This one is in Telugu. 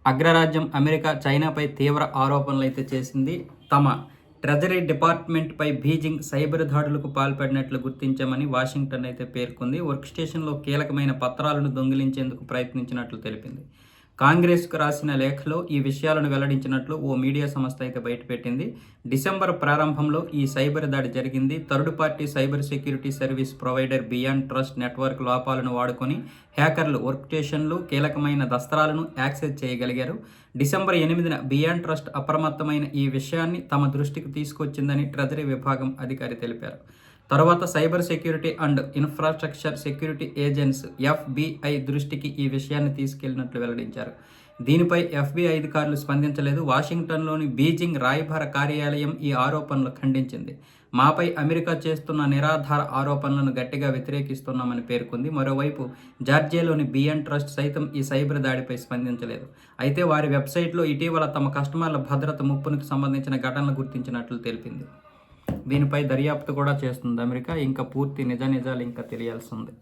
అగ్రరాజ్యం అమెరికా చైనాపై తీవ్ర ఆరోపణలైతే చేసింది. తమ ట్రెజరీ డిపార్ట్మెంట్పై బీజింగ్ సైబర్ దాడులకు పాల్పడినట్లు గుర్తించామని వాషింగ్టన్ అయితే పేర్కొంది. వర్క్ స్టేషన్లో కీలకమైన పత్రాలను దొంగిలించేందుకు ప్రయత్నించినట్లు తెలిపింది. కాంగ్రెస్కు రాసిన లేఖలో ఈ విషయాలను వెల్లడించినట్లు ఓ మీడియా సంస్థ అయితే బయటపెట్టింది. డిసెంబర్ ప్రారంభంలో ఈ సైబర్ దాడి జరిగింది. Third party cyber security service provider beyond trust network లోపాలను వాడుకొని హ్యాకర్లు వర్క్ స్టేషన్లు కీలకమైన దస్త్రాలను యాక్సెస్ చేయగలిగారు. డిసెంబర్ 8న బియాండ్ ట్రస్ట్ అప్రమత్తమైన ఈ విషయాన్ని తమ దృష్టికి తీసుకొచ్చిందని ట్రెజరీ విభాగం అధికారి తెలిపారు. తర్వాత cyber security and infrastructure security agency FBI దృష్టికి ఈ విషయాన్ని తీసుకెళ్లినట్లు వెల్లడించారు. దీనిపై FBI అధికారులు స్పందించలేదు. వాషింగ్టన్లోని బీజింగ్ రాయబార కార్యాలయం ఈ ఆరోపణలు ఖండించింది. మాపై అమెరికా చేస్తున్న నిరాధార ఆరోపణలను గట్టిగా వ్యతిరేకిస్తున్నామని పేర్కొంది. మరోవైపు జార్జియాలోని బియాండ్ ట్రస్ట్ సైతం ఈ సైబర్ దాడిపై స్పందించలేదు. అయితే వారి వెబ్సైట్లో ఇటీవల తమ కస్టమర్ల భద్రత ముప్పునికి సంబంధించిన ఘటనలు గుర్తించినట్లు తెలిపింది. దీనిపై దర్యాప్తు కూడా చేస్తుంది అమెరికా. ఇంకా పూర్తి నిజాలు ఇంకా తెలియాల్సి ఉంది.